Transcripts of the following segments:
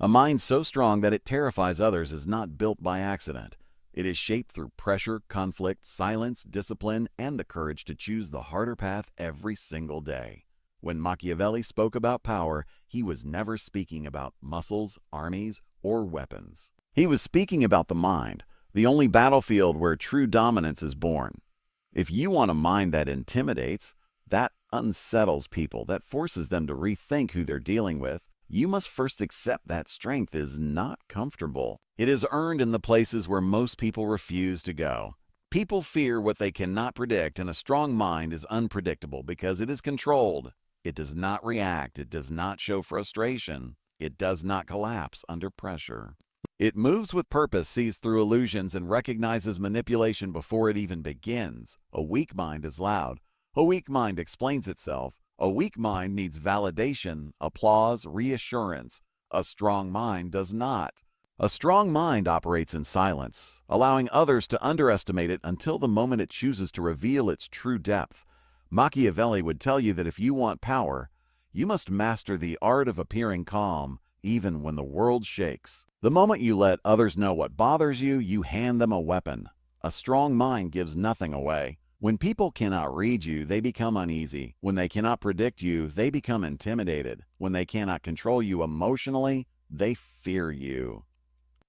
A mind so strong that it terrifies others is not built by accident. It is shaped through pressure, conflict, silence, discipline, and the courage to choose the harder path every single day. When Machiavelli spoke about power, he was never speaking about muscles, armies, or weapons. He was speaking about the mind, the only battlefield where true dominance is born. If you want a mind that intimidates, that unsettles people, that forces them to rethink who they're dealing with, you must first accept that strength is not comfortable. It is earned in the places where most people refuse to go. People fear what they cannot predict, and a strong mind is unpredictable because it is controlled. It does not react. It does not show frustration. It does not collapse under pressure. It moves with purpose, sees through illusions, and recognizes manipulation before it even begins. A weak mind is loud. A weak mind explains itself. A weak mind needs validation, applause, reassurance. A strong mind does not. A strong mind operates in silence, allowing others to underestimate it until the moment it chooses to reveal its true depth. Machiavelli would tell you that if you want power, you must master the art of appearing calm, even when the world shakes. The moment you let others know what bothers you, you hand them a weapon. A strong mind gives nothing away. When people cannot read you, they become uneasy. When they cannot predict you, they become intimidated. When they cannot control you emotionally, they fear you.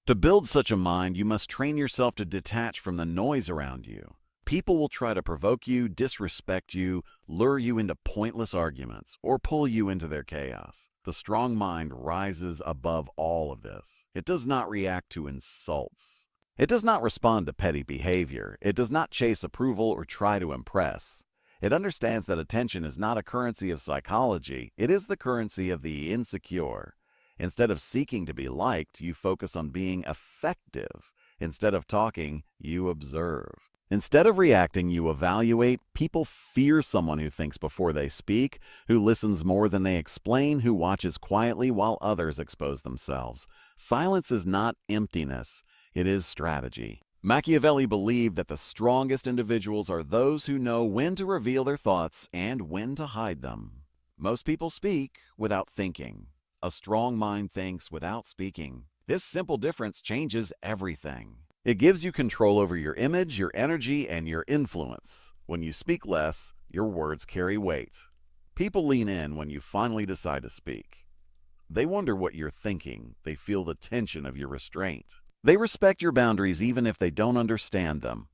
To build such a mind, you must train yourself to detach from the noise around you. People will try to provoke you, disrespect you, lure you into pointless arguments, or pull you into their chaos. The strong mind rises above all of this. It does not react to insults. It does not respond to petty behavior. It does not chase approval or try to impress. It understands that attention is not a currency of psychology. It is the currency of the insecure. Instead of seeking to be liked, you focus on being effective. Instead of talking, you observe. Instead of reacting, you evaluate. People fear someone who thinks before they speak, who listens more than they explain, who watches quietly while others expose themselves. Silence is not emptiness. It is strategy. Machiavelli believed that the strongest individuals are those who know when to reveal their thoughts and when to hide them. Most people speak without thinking. A strong mind thinks without speaking. This simple difference changes everything. It gives you control over your image, your energy, and your influence. When you speak less, your words carry weight. People lean in when you finally decide to speak. They wonder what you're thinking. They feel the tension of your restraint. They respect your boundaries even if they don't understand them.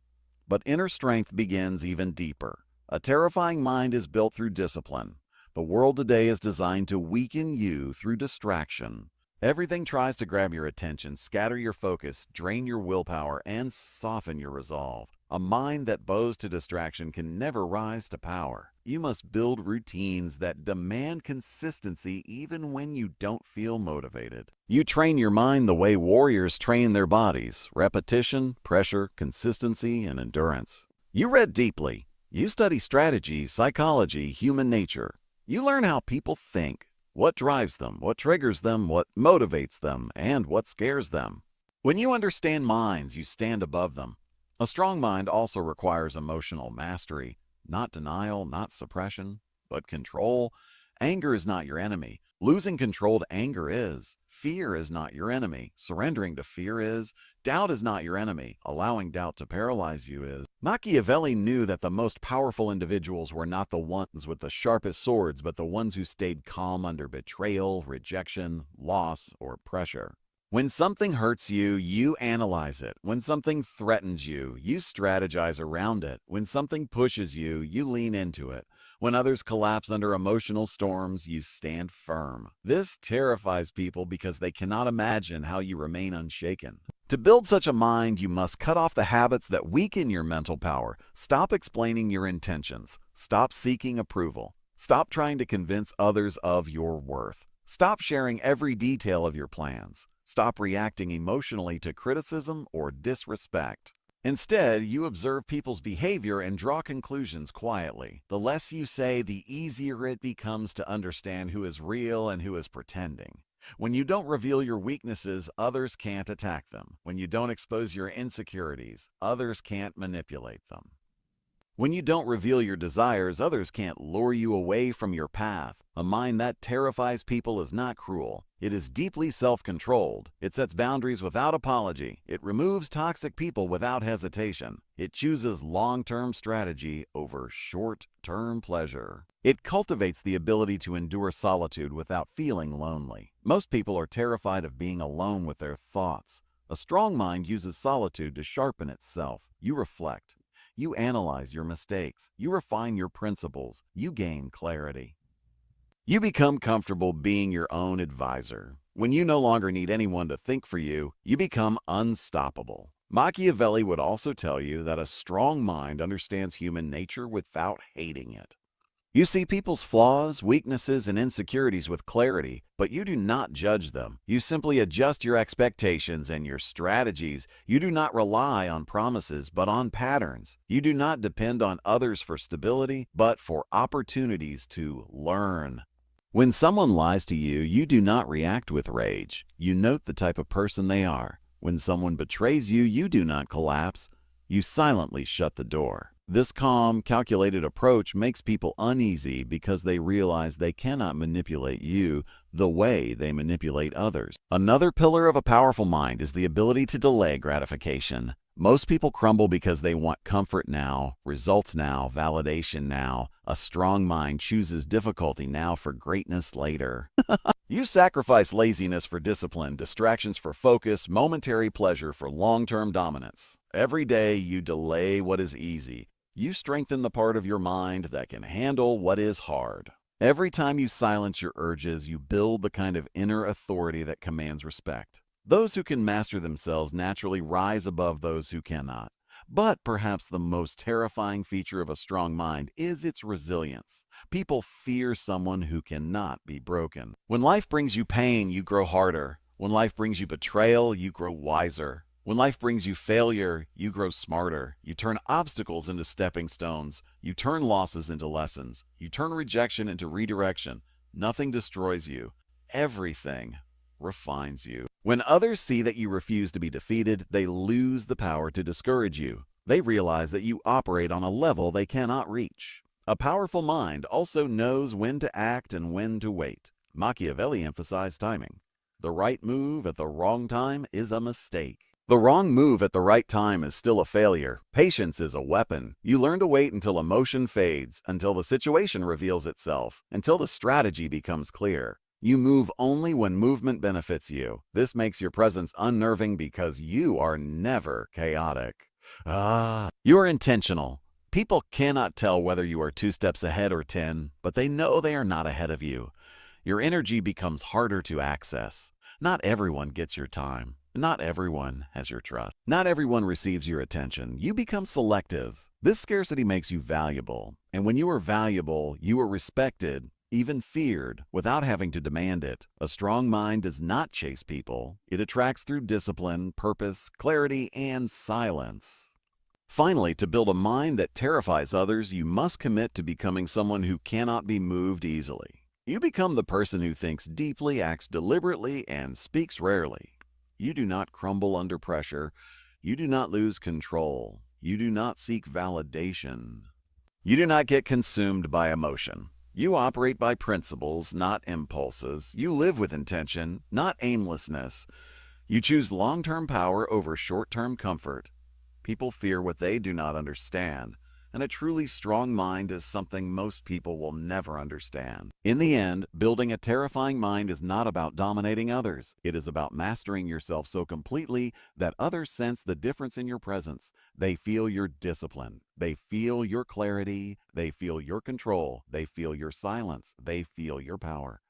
But inner strength begins even deeper. A terrifying mind is built through discipline. The world today is designed to weaken you through distraction. Everything tries to grab your attention, scatter your focus, drain your willpower, and soften your resolve. A mind that bows to distraction can never rise to power. You must build routines that demand consistency even when you don't feel motivated. You train your mind the way warriors train their bodies: repetition, pressure, consistency, and endurance. You read deeply. You study strategy, psychology, human nature. You learn how people think. What drives them, what triggers them, what motivates them, and what scares them. When you understand minds, you stand above them. A strong mind also requires emotional mastery, not denial, not suppression, but control. Anger is not your enemy. Losing control to anger is. Fear is not your enemy. Surrendering to fear is. Doubt is not your enemy. Allowing doubt to paralyze you is. Machiavelli knew that the most powerful individuals were not the ones with the sharpest swords, but the ones who stayed calm under betrayal, rejection, loss, or pressure. When something hurts you, you analyze it. When something threatens you, you strategize around it. When something pushes you, you lean into it. When others collapse under emotional storms, you stand firm. This terrifies people because they cannot imagine how you remain unshaken. To build such a mind, you must cut off the habits that weaken your mental power. Stop explaining your intentions. Stop seeking approval. Stop trying to convince others of your worth. Stop sharing every detail of your plans. Stop reacting emotionally to criticism or disrespect. Instead, you observe people's behavior and draw conclusions quietly. The less you say, the easier it becomes to understand who is real and who is pretending. When you don't reveal your weaknesses, others can't attack them. When you don't expose your insecurities, others can't manipulate them. When you don't reveal your desires, others can't lure you away from your path. A mind that terrifies people is not cruel. It is deeply self-controlled. It sets boundaries without apology. It removes toxic people without hesitation. It chooses long-term strategy over short-term pleasure. It cultivates the ability to endure solitude without feeling lonely. Most people are terrified of being alone with their thoughts. A strong mind uses solitude to sharpen itself. You reflect. You analyze your mistakes. You refine your principles. You gain clarity. You become comfortable being your own advisor. When you no longer need anyone to think for you, you become unstoppable. Machiavelli would also tell you that a strong mind understands human nature without hating it. You see people's flaws, weaknesses, and insecurities with clarity, but you do not judge them. You simply adjust your expectations and your strategies. You do not rely on promises, but on patterns. You do not depend on others for stability, but for opportunities to learn. When someone lies to you, you do not react with rage. You note the type of person they are. When someone betrays you, you do not collapse. You silently shut the door. This calm, calculated approach makes people uneasy because they realize they cannot manipulate you the way they manipulate others. Another pillar of a powerful mind is the ability to delay gratification. Most people crumble because they want comfort now, results now, validation now. A strong mind chooses difficulty now for greatness later. You sacrifice laziness for discipline, distractions for focus, momentary pleasure for long-term dominance. Every day you delay what is easy. You strengthen the part of your mind that can handle what is hard. Every time you silence your urges, you build the kind of inner authority that commands respect. Those who can master themselves naturally rise above those who cannot. But perhaps the most terrifying feature of a strong mind is its resilience. People fear someone who cannot be broken. When life brings you pain, you grow harder. When life brings you betrayal, you grow wiser. When life brings you failure, you grow smarter. You turn obstacles into stepping stones. You turn losses into lessons. You turn rejection into redirection. Nothing destroys you. Everything refines you. When others see that you refuse to be defeated, they lose the power to discourage you. They realize that you operate on a level they cannot reach. A powerful mind also knows when to act and when to wait. Machiavelli emphasized timing. The right move at the wrong time is a mistake. The wrong move at the right time is still a failure. Patience is a weapon. You learn to wait until emotion fades, until the situation reveals itself, until the strategy becomes clear. You move only when movement benefits you. This makes your presence unnerving because you are never chaotic. You are intentional. People cannot tell whether you are 2 steps ahead or 10, but they know they are not ahead of you. Your energy becomes harder to access. Not everyone gets your time. Not everyone has your trust. Not everyone receives your attention. You become selective. This scarcity makes you valuable. And when you are valuable, you are respected, even feared, without having to demand it. A strong mind does not chase people. It attracts through discipline, purpose, clarity, and silence. Finally, to build a mind that terrifies others, you must commit to becoming someone who cannot be moved easily. You become the person who thinks deeply, acts deliberately, and speaks rarely. You do not crumble under pressure. You do not lose control. You do not seek validation. You do not get consumed by emotion. You operate by principles, not impulses. You live with intention, not aimlessness. You choose long-term power over short-term comfort. People fear what they do not understand, and a truly strong mind is something most people will never understand. In the end, building a terrifying mind is not about dominating others. It is about mastering yourself so completely that others sense the difference in your presence. They feel your discipline. They feel your clarity. They feel your control. They feel your silence. They feel your power.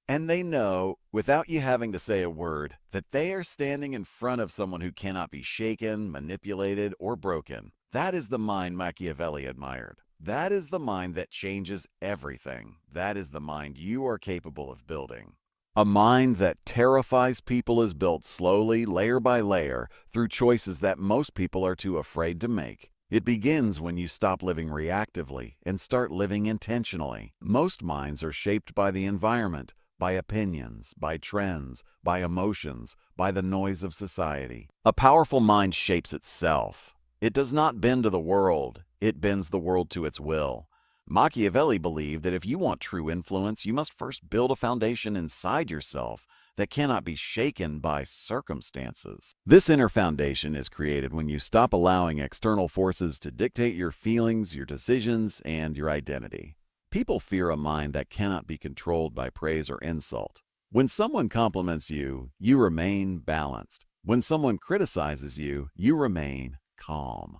And they know, without you having to say a word, that they are standing in front of someone who cannot be shaken, manipulated, or broken. That is the mind Machiavelli admired. That is the mind that changes everything. That is the mind you are capable of building. A mind that terrifies people is built slowly, layer by layer, through choices that most people are too afraid to make. It begins when you stop living reactively and start living intentionally. Most minds are shaped by the environment, by opinions, by trends, by emotions, by the noise of society. A powerful mind shapes itself. It does not bend to the world. It bends the world to its will. Machiavelli believed that if you want true influence, you must first build a foundation inside yourself that cannot be shaken by circumstances. This inner foundation is created when you stop allowing external forces to dictate your feelings, your decisions, and your identity. People fear a mind that cannot be controlled by praise or insult. When someone compliments you, you remain balanced. When someone criticizes you, you remain calm.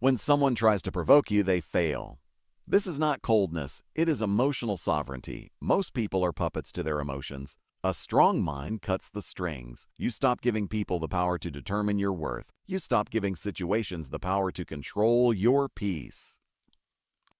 When someone tries to provoke you, they fail. This is not coldness, it is emotional sovereignty. Most people are puppets to their emotions. A strong mind cuts the strings. You stop giving people the power to determine your worth. You stop giving situations the power to control your peace.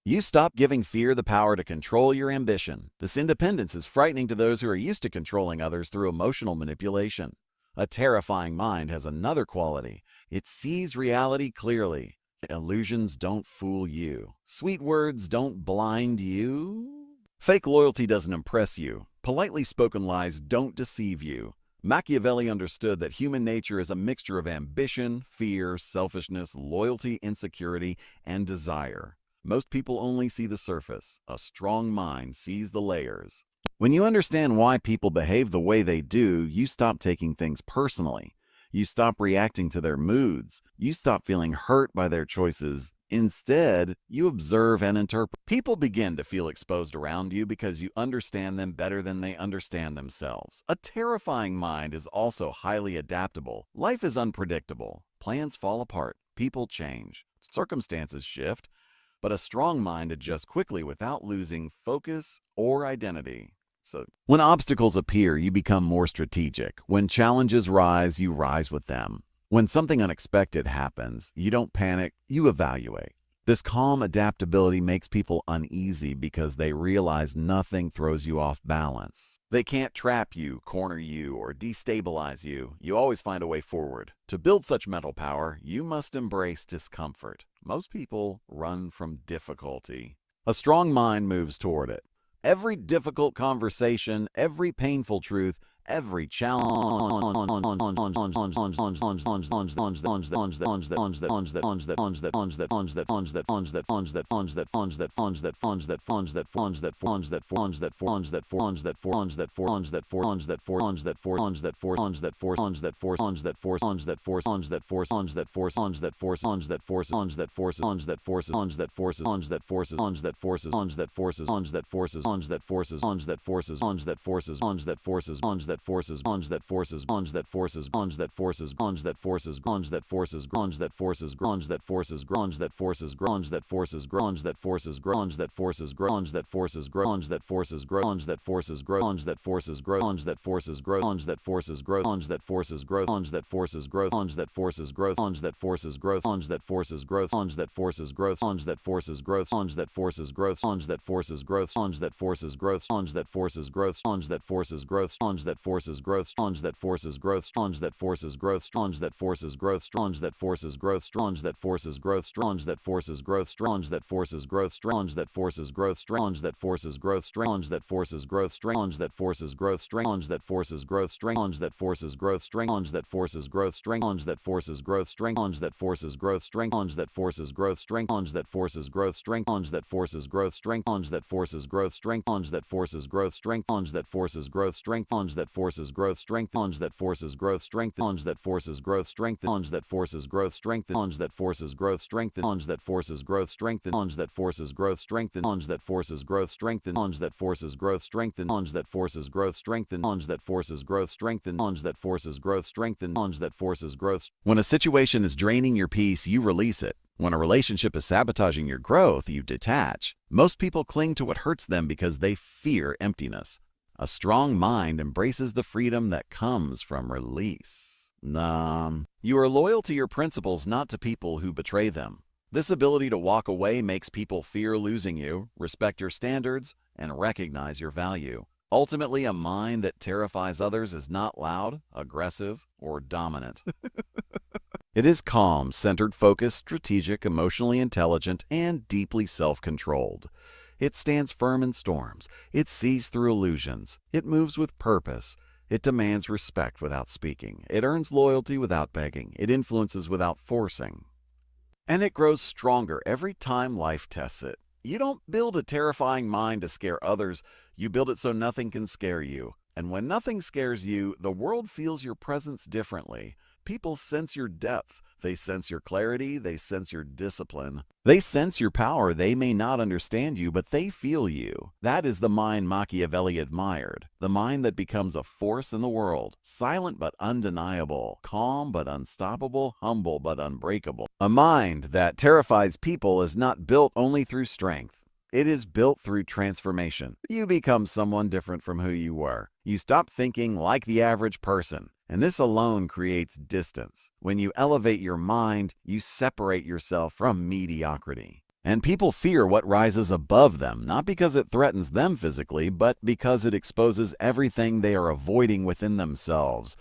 You stop giving fear the power to control your ambition. This independence is frightening to those who are used to controlling others through emotional manipulation. A terrifying mind has another quality. It sees reality clearly. Illusions don't fool you. Sweet words don't blind you. Fake loyalty doesn't impress you. Politely spoken lies don't deceive you. Machiavelli understood that human nature is a mixture of ambition, fear, selfishness, loyalty, insecurity, and desire. Most people only see the surface. A strong mind sees the layers. When you understand why people behave the way they do, you stop taking things personally. You stop reacting to their moods. You stop feeling hurt by their choices. Instead, you observe and interpret. People begin to feel exposed around you because you understand them better than they understand themselves. A terrifying mind is also highly adaptable. Life is unpredictable. Plans fall apart. People change. Circumstances shift. But a strong mind adjusts quickly without losing focus or identity. So, when obstacles appear, you become more strategic. When challenges rise, you rise with them. When something unexpected happens, you don't panic, you evaluate. This calm adaptability makes people uneasy because they realize nothing throws you off balance. They can't trap you, corner you, or destabilize you. You always find a way forward. To build such mental power, you must embrace discomfort. Most people run from difficulty. A strong mind moves toward it. Every difficult conversation, every painful truth, every challenge When a situation is draining your peace, you release it. When a relationship is sabotaging your growth, you detach. Most people cling to what hurts them because they fear emptiness. A strong mind embraces the freedom that comes from release. You are loyal to your principles, not to people who betray them. This ability to walk away makes people fear losing you, respect your standards, and recognize your value. Ultimately, a mind that terrifies others is not loud, aggressive, or dominant. It is calm, centered, focused, strategic, emotionally intelligent, and deeply self-controlled. It stands firm in storms. It sees through illusions. It moves with purpose. It demands respect without speaking. It earns loyalty without begging. It influences without forcing. And it grows stronger every time life tests it. You don't build a terrifying mind to scare others, you build it so nothing can scare you. And when nothing scares you, the world feels your presence differently. People sense your depth, they sense your clarity, they sense your discipline. They sense your power. They may not understand you, but they feel you. That is the mind Machiavelli admired. The mind that becomes a force in the world, silent but undeniable, calm but unstoppable, humble but unbreakable. A mind that terrifies people is not built only through strength. It is built through transformation. You become someone different from who you were. You stop thinking like the average person. And this alone creates distance. When you elevate your mind, you separate yourself from mediocrity. And people fear what rises above them, not because it threatens them physically, but because it exposes everything they are avoiding within themselves.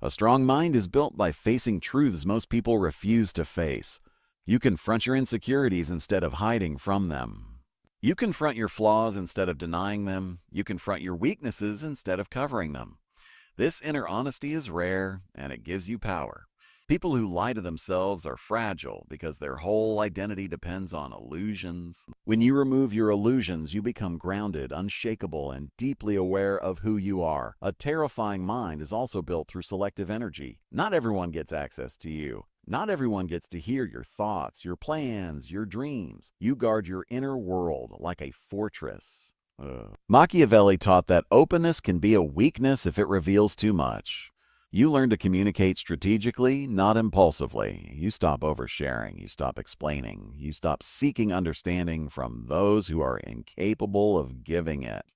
A strong mind is built by facing truths most people refuse to face. You confront your insecurities instead of hiding from them. You confront your flaws instead of denying them. You confront your weaknesses instead of covering them. This inner honesty is rare, and it gives you power. People who lie to themselves are fragile because their whole identity depends on illusions. When you remove your illusions, you become grounded, unshakable, and deeply aware of who you are. A terrifying mind is also built through selective energy. Not everyone gets access to you. Not everyone gets to hear your thoughts, your plans, your dreams. You guard your inner world like a fortress. Machiavelli taught that openness can be a weakness if it reveals too much. You learn to communicate strategically, not impulsively. You stop oversharing. You stop explaining. You stop seeking understanding from those who are incapable of giving it.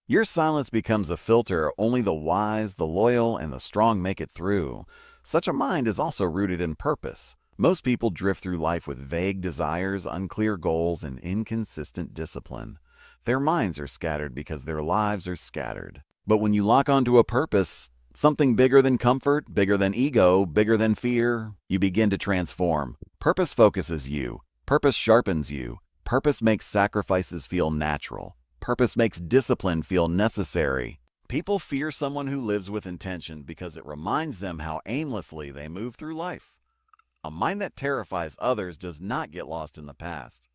Your silence becomes a filter. Only the wise, the loyal, and the strong make it through. Such a mind is also rooted in purpose. Most people drift through life with vague desires, unclear goals, and inconsistent discipline. Their minds are scattered because their lives are scattered. But when you lock onto a purpose, something bigger than comfort, bigger than ego, bigger than fear, you begin to transform. Purpose focuses you. Purpose sharpens you. Purpose makes sacrifices feel natural. Purpose makes discipline feel necessary. People fear someone who lives with intention because it reminds them how aimlessly they move through life. A mind that terrifies others does not get lost in the past.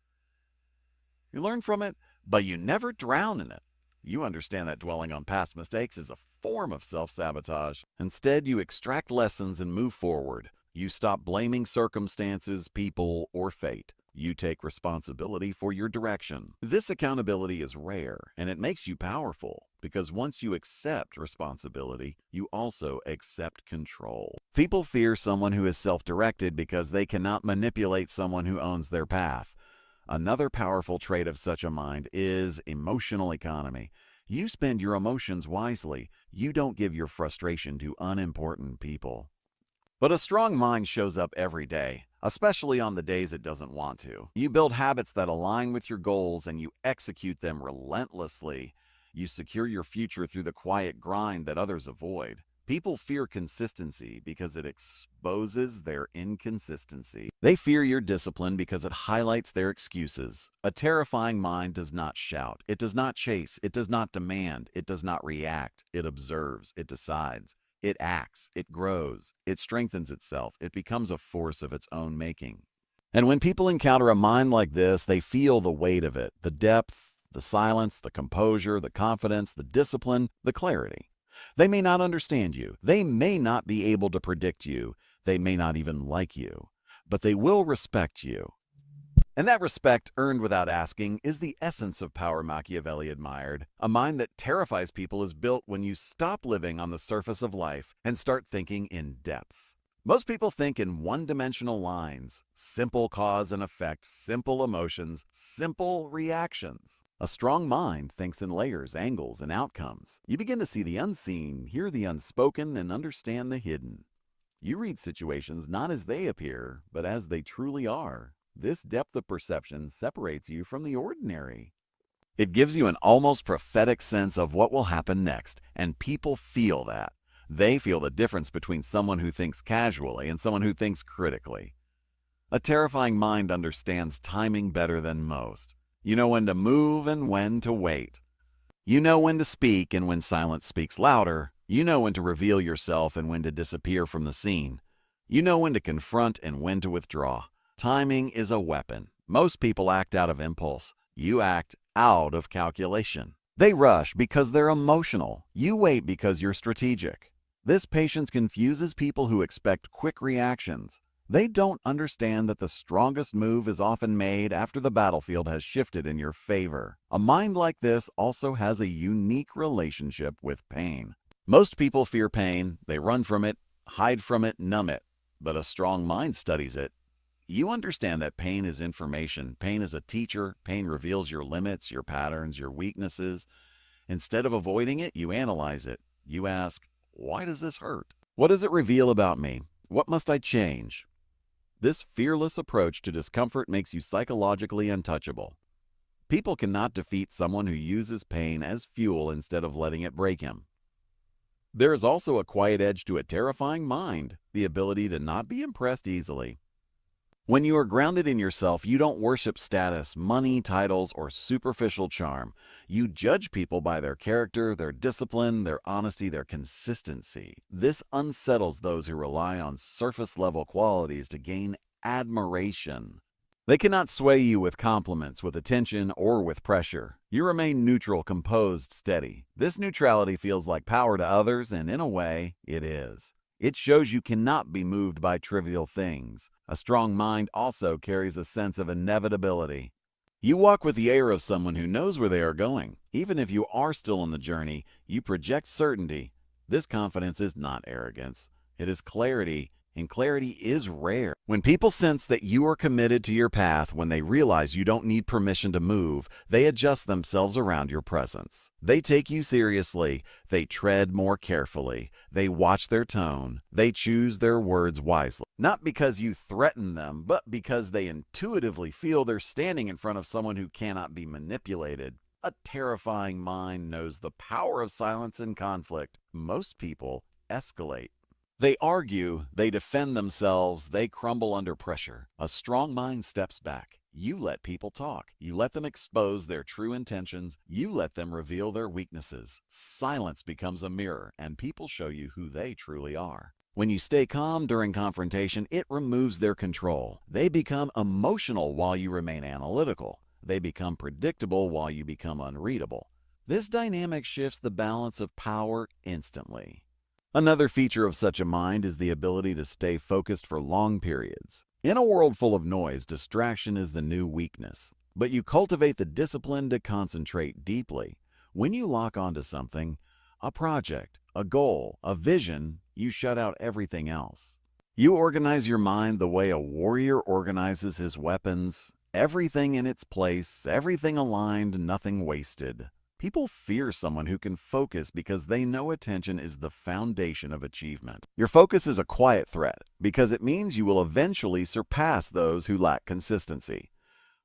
You learn from it, but you never drown in it. You understand that dwelling on past mistakes is a form of self-sabotage. Instead, you extract lessons and move forward. You stop blaming circumstances, people, or fate. You take responsibility for your direction. This accountability is rare, and it makes you powerful, because once you accept responsibility, you also accept control. People fear someone who is self-directed because they cannot manipulate someone who owns their path. Another powerful trait of such a mind is emotional economy. You spend your emotions wisely. You don't give your frustration to unimportant people. But a strong mind shows up every day, especially on the days it doesn't want to. You build habits that align with your goals and you execute them relentlessly. You secure your future through the quiet grind that others avoid. People fear consistency because it exposes their inconsistency. They fear your discipline because it highlights their excuses. A terrifying mind does not shout. It does not chase. It does not demand. It does not react. It observes. It decides. It acts. It grows. It strengthens itself. It becomes a force of its own making. And when people encounter a mind like this, they feel the weight of it, the depth, the silence, the composure, the confidence, the discipline, the clarity. They may not understand you. They may not be able to predict you. They may not even like you. But they will respect you. And that respect, earned without asking, is the essence of power Machiavelli admired. A mind that terrifies people is built when you stop living on the surface of life and start thinking in depth. Most people think in one-dimensional lines, simple cause and effect, simple emotions, simple reactions. A strong mind thinks in layers, angles, and outcomes. You begin to see the unseen, hear the unspoken, and understand the hidden. You read situations not as they appear, but as they truly are. This depth of perception separates you from the ordinary. It gives you an almost prophetic sense of what will happen next, and people feel that. They feel the difference between someone who thinks casually and someone who thinks critically. A terrifying mind understands timing better than most. You know when to move and when to wait. You know when to speak and when silence speaks louder. You know when to reveal yourself and when to disappear from the scene. You know when to confront and when to withdraw. Timing is a weapon. Most people act out of impulse. You act out of calculation. They rush because they're emotional. You wait because you're strategic. This patience confuses people who expect quick reactions. They don't understand that the strongest move is often made after the battlefield has shifted in your favor. A mind like this also has a unique relationship with pain. Most people fear pain. They run from it, hide from it, numb it. But a strong mind studies it. You understand that pain is information. Pain is a teacher. Pain reveals your limits, your patterns, your weaknesses. Instead of avoiding it, you analyze it. You ask, why does this hurt? What does it reveal about me? What must I change? This fearless approach to discomfort makes you psychologically untouchable. People cannot defeat someone who uses pain as fuel instead of letting it break him. There is also a quiet edge to a terrifying mind, the ability to not be impressed easily. When you are grounded in yourself, you don't worship status, money, titles, or superficial charm. You judge people by their character, their discipline, their honesty, their consistency. This unsettles those who rely on surface-level qualities to gain admiration. They cannot sway you with compliments, with attention, or with pressure. You remain neutral, composed, steady. This neutrality feels like power to others, and in a way, it is. It shows you cannot be moved by trivial things. A strong mind also carries a sense of inevitability. You walk with the air of someone who knows where they are going. Even if you are still on the journey, you project certainty. This confidence is not arrogance. It is clarity, and clarity is rare. When people sense that you are committed to your path, when they realize you don't need permission to move, they adjust themselves around your presence. They take you seriously. They tread more carefully. They watch their tone. They choose their words wisely. Not because you threaten them, but because they intuitively feel they're standing in front of someone who cannot be manipulated. A terrifying mind knows the power of silence and conflict. Most people escalate. They argue, they defend themselves, they crumble under pressure. A strong mind steps back. You let people talk. You let them expose their true intentions. You let them reveal their weaknesses. Silence becomes a mirror, and people show you who they truly are. When you stay calm during confrontation, it removes their control. They become emotional while you remain analytical. They become predictable while you become unreadable. This dynamic shifts the balance of power instantly. Another feature of such a mind is the ability to stay focused for long periods. In a world full of noise, distraction is the new weakness. But you cultivate the discipline to concentrate deeply. When you lock onto something, a project, a goal, a vision, you shut out everything else. You organize your mind the way a warrior organizes his weapons. Everything in its place, everything aligned, nothing wasted. People fear someone who can focus because they know attention is the foundation of achievement. Your focus is a quiet threat because it means you will eventually surpass those who lack consistency.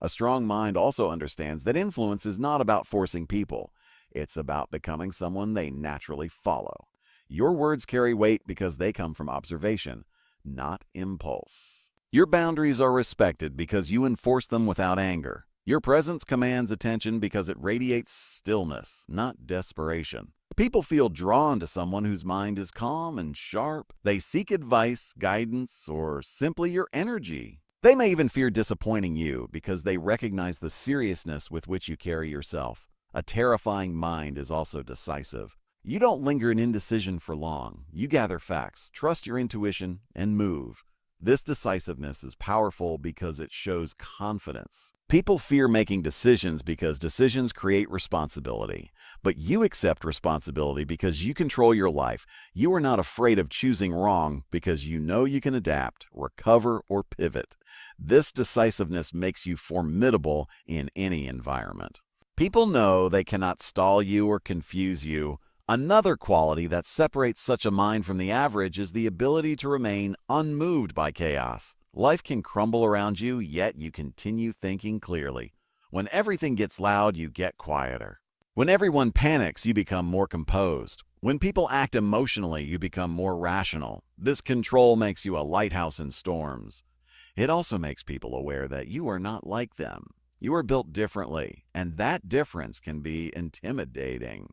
A strong mind also understands that influence is not about forcing people. It's about becoming someone they naturally follow. Your words carry weight because they come from observation, not impulse. Your boundaries are respected because you enforce them without anger. Your presence commands attention because it radiates stillness, not desperation. People feel drawn to someone whose mind is calm and sharp. They seek advice, guidance, or simply your energy. They may even fear disappointing you because they recognize the seriousness with which you carry yourself. A terrifying mind is also decisive. You don't linger in indecision for long. You gather facts, trust your intuition, and move. This decisiveness is powerful because it shows confidence. People fear making decisions because decisions create responsibility. But you accept responsibility because you control your life. You are not afraid of choosing wrong because you know you can adapt, recover, or pivot. This decisiveness makes you formidable in any environment. People know they cannot stall you or confuse you. Another quality that separates such a mind from the average is the ability to remain unmoved by chaos. Life can crumble around you, yet you continue thinking clearly. When everything gets loud, you get quieter. When everyone panics, you become more composed. When people act emotionally, you become more rational. This control makes you a lighthouse in storms. It also makes people aware that you are not like them. You are built differently, and that difference can be intimidating.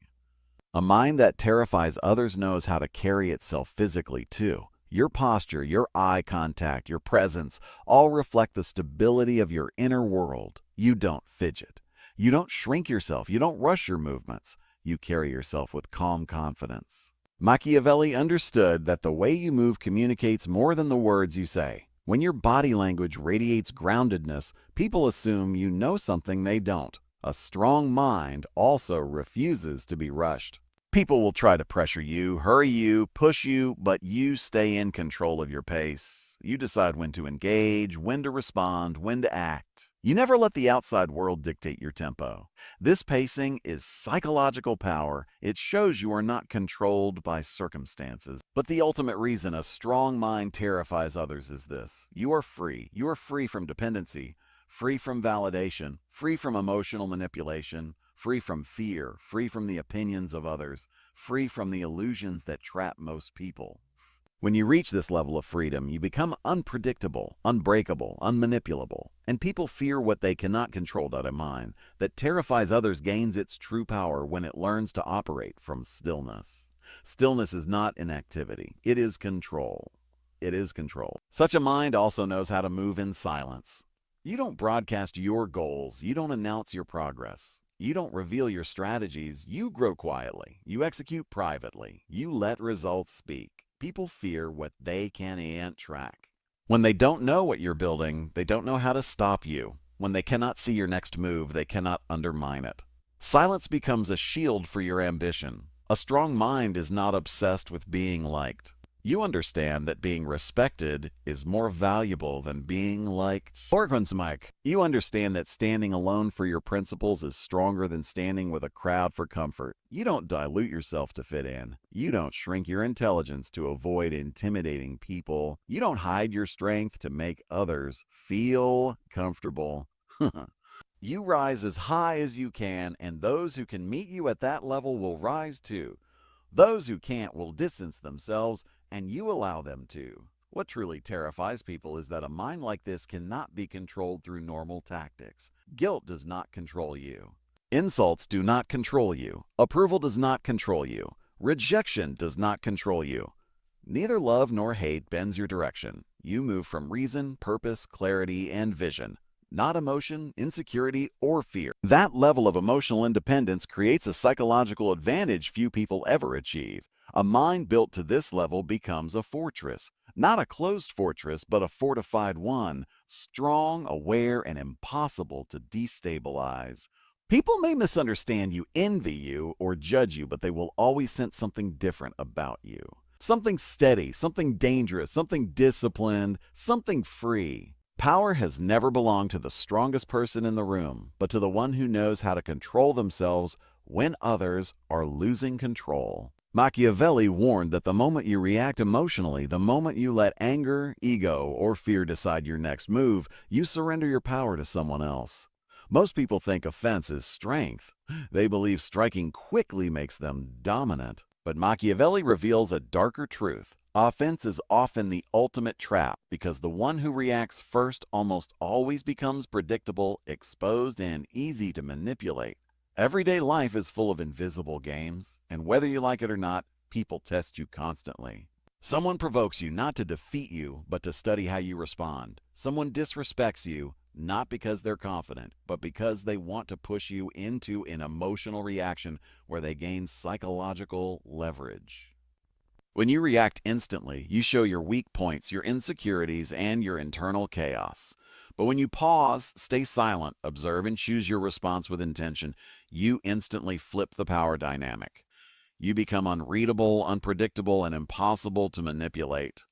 A mind that terrifies others knows how to carry itself physically, too. Your posture, your eye contact, your presence all reflect the stability of your inner world. You don't fidget. You don't shrink yourself. You don't rush your movements. You carry yourself with calm confidence. Machiavelli understood that the way you move communicates more than the words you say. When your body language radiates groundedness, people assume you know something they don't. A strong mind also refuses to be rushed. People will try to pressure you, hurry you, push you, but you stay in control of your pace. You decide when to engage, when to respond, when to act. You never let the outside world dictate your tempo. This pacing is psychological power. It shows you are not controlled by circumstances. But the ultimate reason a strong mind terrifies others is this: you are free. You are free from dependency, free from validation, free from emotional manipulation, free from fear, free from the opinions of others, free from the illusions that trap most people. When you reach this level of freedom, you become unpredictable, unbreakable, unmanipulable, and people fear what they cannot control. A mind that terrifies others gains its true power when it learns to operate from stillness. Stillness is not inactivity, it is control. It is control. Such a mind also knows how to move in silence. You don't broadcast your goals, you don't announce your progress. You don't reveal your strategies, you grow quietly. You execute privately. You let results speak. People fear what they can't track. When they don't know what you're building, they don't know how to stop you. When they cannot see your next move, they cannot undermine it. Silence becomes a shield for your ambition. A strong mind is not obsessed with being liked. You understand that being respected is more valuable than being liked. You understand that standing alone for your principles is stronger than standing with a crowd for comfort. You don't dilute yourself to fit in. You don't shrink your intelligence to avoid intimidating people. You don't hide your strength to make others feel comfortable. You rise as high as you can, and those who can meet you at that level will rise too. Those who can't will distance themselves, and you allow them to. What truly terrifies people is that a mind like this cannot be controlled through normal tactics. Guilt does not control you. Insults do not control you. Approval does not control you. Rejection does not control you. Neither love nor hate bends your direction. You move from reason, purpose, clarity, and vision, not emotion, insecurity, or fear. That level of emotional independence creates a psychological advantage few people ever achieve. A mind built to this level becomes a fortress. Not a closed fortress, but a fortified one, strong, aware, and impossible to destabilize. People may misunderstand you, envy you, or judge you, but they will always sense something different about you. Something steady, something dangerous, something disciplined, something free. Power has never belonged to the strongest person in the room, but to the one who knows how to control themselves when others are losing control. Machiavelli warned that the moment you react emotionally, the moment you let anger, ego, or fear decide your next move, you surrender your power to someone else. Most people think offense is strength. They believe striking quickly makes them dominant. But Machiavelli reveals a darker truth. Offense is often the ultimate trap because the one who reacts first almost always becomes predictable, exposed, and easy to manipulate. Everyday life is full of invisible games, and whether you like it or not, people test you constantly. Someone provokes you not to defeat you, but to study how you respond. Someone disrespects you, not because they're confident, but because they want to push you into an emotional reaction where they gain psychological leverage. When you react instantly, you show your weak points, your insecurities, and your internal chaos. But when you pause, stay silent, observe, and choose your response with intention, you instantly flip the power dynamic. You become unreadable, unpredictable, and impossible to manipulate.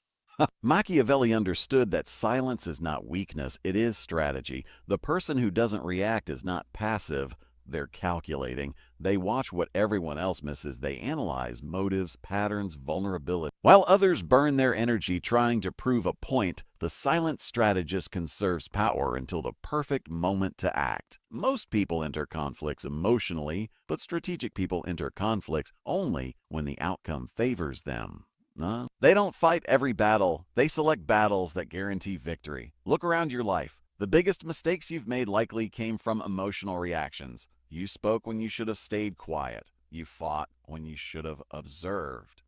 Machiavelli understood that silence is not weakness, it is strategy. The person who doesn't react is not passive, they're calculating. They watch what everyone else misses. They analyze motives, patterns, vulnerability. While others burn their energy trying to prove a point, the silent strategist conserves power until the perfect moment to act. Most people enter conflicts emotionally, but strategic people enter conflicts only when the outcome favors them. They don't fight every battle. They select battles that guarantee victory. Look around your life. The biggest mistakes you've made likely came from emotional reactions. You spoke when you should have stayed quiet. You fought when you should have observed.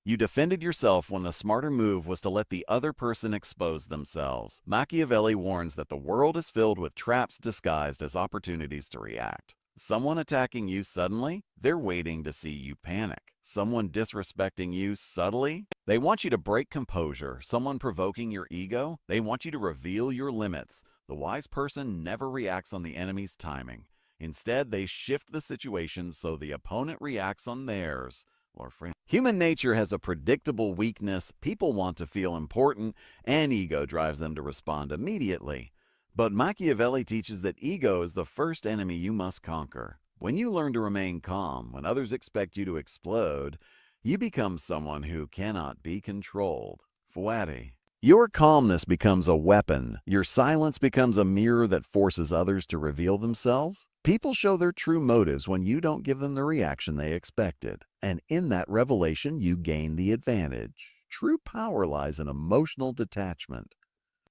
You defended yourself when the smarter move was to let the other person expose themselves. Machiavelli warns that the world is filled with traps disguised as opportunities to react. Someone attacking you suddenly, they're waiting to see you panic. Someone disrespecting you subtly, they want you to break composure. Someone provoking your ego, they want you to reveal your limits. The wise person never reacts on the enemy's timing. Instead, they shift the situation so the opponent reacts on theirs. Human nature has a predictable weakness. People want to feel important, and ego drives them to respond immediately. But Machiavelli teaches that ego is the first enemy you must conquer. When you learn to remain calm when others expect you to explode, you become someone who cannot be controlled. Fouette. Your calmness becomes a weapon. Your silence becomes a mirror that forces others to reveal themselves. People show their true motives when you don't give them the reaction they expected. And in that revelation, you gain the advantage. True power lies in emotional detachment.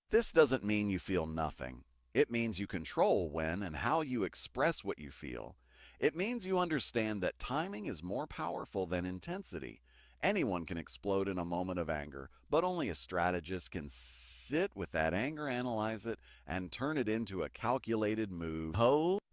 This doesn't mean you feel nothing. It means you control when and how you express what you feel. It means you understand that timing is more powerful than intensity. Anyone can explode in a moment of anger, but only a strategist can sit with that anger, analyze it, and turn it into a calculated move.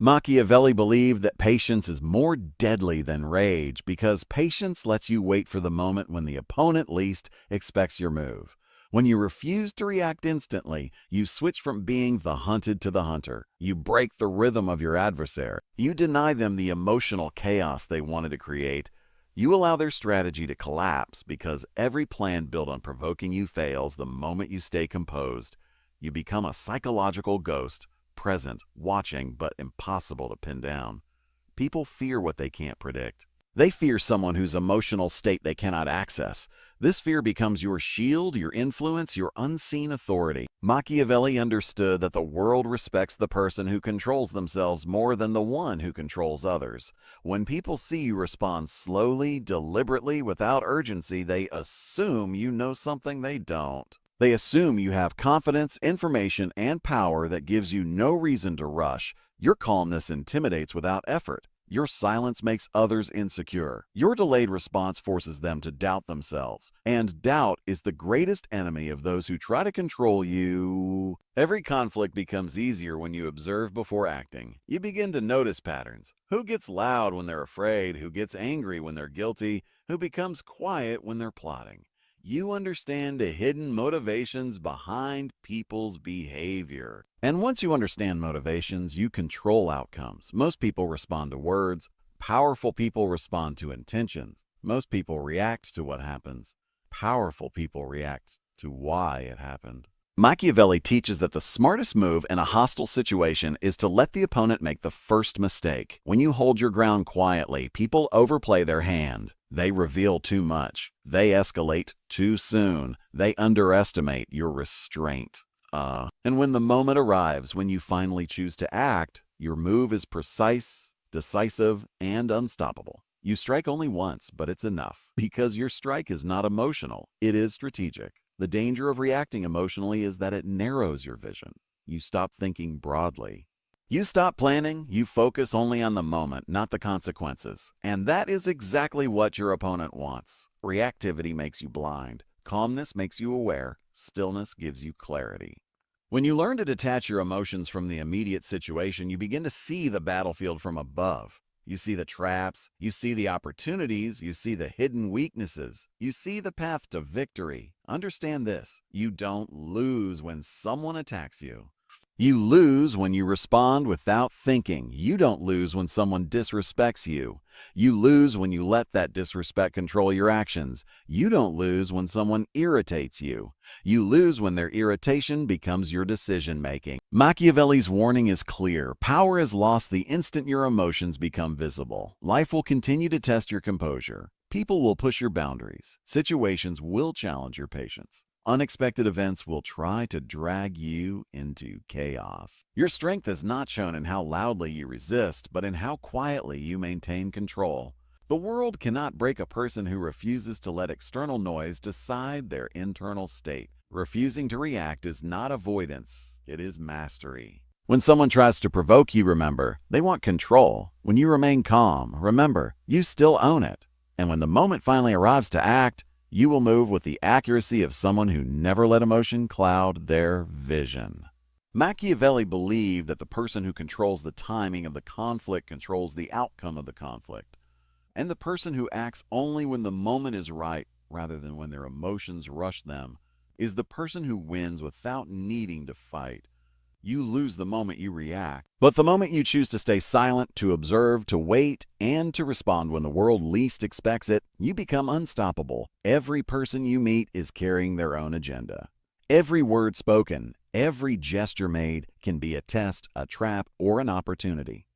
Machiavelli believed that patience is more deadly than rage because patience lets you wait for the moment when the opponent least expects your move. When you refuse to react instantly, you switch from being the hunted to the hunter. You break the rhythm of your adversary. You deny them the emotional chaos they wanted to create. You allow their strategy to collapse because every plan built on provoking you fails the moment you stay composed. You become a psychological ghost, present, watching, but impossible to pin down. People fear what they can't predict. They fear someone whose emotional state they cannot access. This fear becomes your shield, your influence, your unseen authority. Machiavelli understood that the world respects the person who controls themselves more than the one who controls others. When people see you respond slowly, deliberately, without urgency, they assume you know something they don't. They assume you have confidence, information, and power that gives you no reason to rush. Your calmness intimidates without effort. Your silence makes others insecure. Your delayed response forces them to doubt themselves. And doubt is the greatest enemy of those who try to control you. Every conflict becomes easier when you observe before acting. You begin to notice patterns. Who gets loud when they're afraid? Who gets angry when they're guilty? Who becomes quiet when they're plotting? You understand the hidden motivations behind people's behavior. And once you understand motivations, you control outcomes. Most people respond to words. Powerful people respond to intentions. Most people react to what happens. Powerful people react to why it happened. Machiavelli teaches that the smartest move in a hostile situation is to let the opponent make the first mistake. When you hold your ground quietly, people overplay their hand. They reveal too much. They escalate too soon. They underestimate your restraint. And when the moment arrives when you finally choose to act, your move is precise, decisive, and unstoppable. You strike only once, but it's enough. Because your strike is not emotional, it is strategic. The danger of reacting emotionally is that it narrows your vision. You stop thinking broadly. You stop planning, you focus only on the moment, not the consequences. And that is exactly what your opponent wants. Reactivity makes you blind. Calmness makes you aware. Stillness gives you clarity. When you learn to detach your emotions from the immediate situation, you begin to see the battlefield from above. You see the traps, you see the opportunities, you see the hidden weaknesses, you see the path to victory. Understand this, you don't lose when someone attacks you. You lose when you respond without thinking. You don't lose when someone disrespects you. You lose when you let that disrespect control your actions. You don't lose when someone irritates you. You lose when their irritation becomes your decision-making. Machiavelli's warning is clear. Power is lost the instant your emotions become visible. Life will continue to test your composure. People will push your boundaries. Situations will challenge your patience. Unexpected events will try to drag you into chaos. Your strength is not shown in how loudly you resist, but in how quietly you maintain control. The world cannot break a person who refuses to let external noise decide their internal state. Refusing to react is not avoidance, it is mastery. When someone tries to provoke you, remember, they want control. When you remain calm, remember, you still own it. And when the moment finally arrives to act, You will move with the accuracy of someone who never let emotion cloud their vision. Machiavelli believed that the person who controls the timing of the conflict controls the outcome of the conflict. And the person who acts only when the moment is right, rather than when their emotions rush them, is the person who wins without needing to fight. You lose the moment you react. But the moment you choose to stay silent, to observe, to wait, and to respond when the world least expects it, you become unstoppable. Every person you meet is carrying their own agenda. Every word spoken, every gesture made can be a test, a trap, or an opportunity.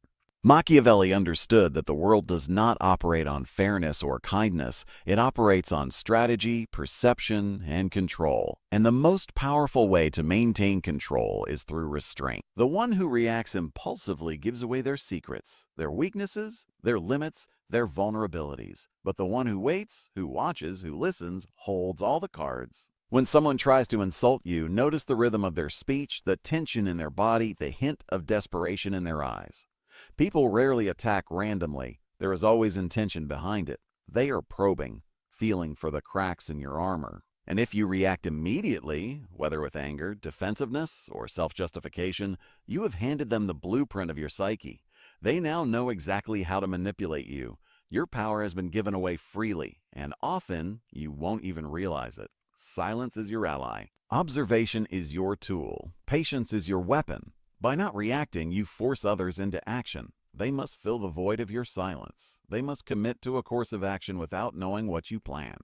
Machiavelli understood that the world does not operate on fairness or kindness. It operates on strategy, perception, and control. And the most powerful way to maintain control is through restraint. The one who reacts impulsively gives away their secrets, their weaknesses, their limits, their vulnerabilities. But the one who waits, who watches, who listens, holds all the cards. When someone tries to insult you, notice the rhythm of their speech, the tension in their body, the hint of desperation in their eyes. People rarely attack randomly. There is always intention behind it. They are probing, feeling for the cracks in your armor. And if you react immediately, whether with anger, defensiveness, or self-justification, you have handed them the blueprint of your psyche. They now know exactly how to manipulate you. Your power has been given away freely, and often you won't even realize it. Silence is your ally. Observation is your tool. Patience is your weapon. By not reacting, you force others into action. They must fill the void of your silence. They must commit to a course of action without knowing what you plan.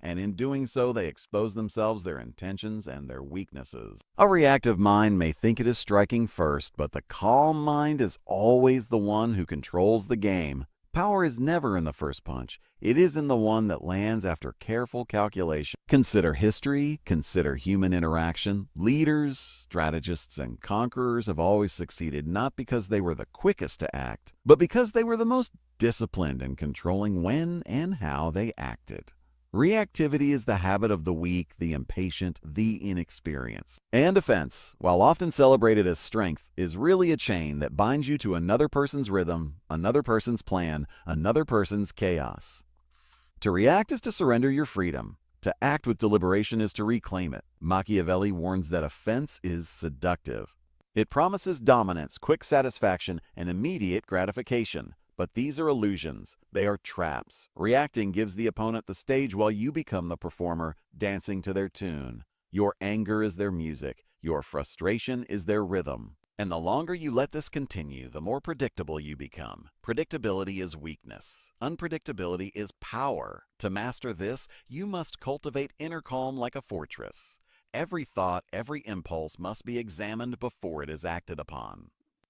And in doing so, they expose themselves, their intentions, and their weaknesses. A reactive mind may think it is striking first, but the calm mind is always the one who controls the game. Power is never in the first punch. It is in the one that lands after careful calculation. Consider history, consider human interaction. Leaders, strategists, and conquerors have always succeeded not because they were the quickest to act, but because they were the most disciplined in controlling when and how they acted. Reactivity is the habit of the weak, the impatient, the inexperienced. And defense, while often celebrated as strength, is really a chain that binds you to another person's rhythm, another person's plan, another person's chaos. To react is to surrender your freedom. To act with deliberation is to reclaim it. Machiavelli warns that offense is seductive. It promises dominance, quick satisfaction, and immediate gratification. But these are illusions. They are traps. Reacting gives the opponent the stage while you become the performer, dancing to their tune. Your anger is their music. Your frustration is their rhythm. And the longer you let this continue, the more predictable you become. Predictability is weakness. Unpredictability is power. To master this, you must cultivate inner calm like a fortress. Every thought, every impulse must be examined before it is acted upon.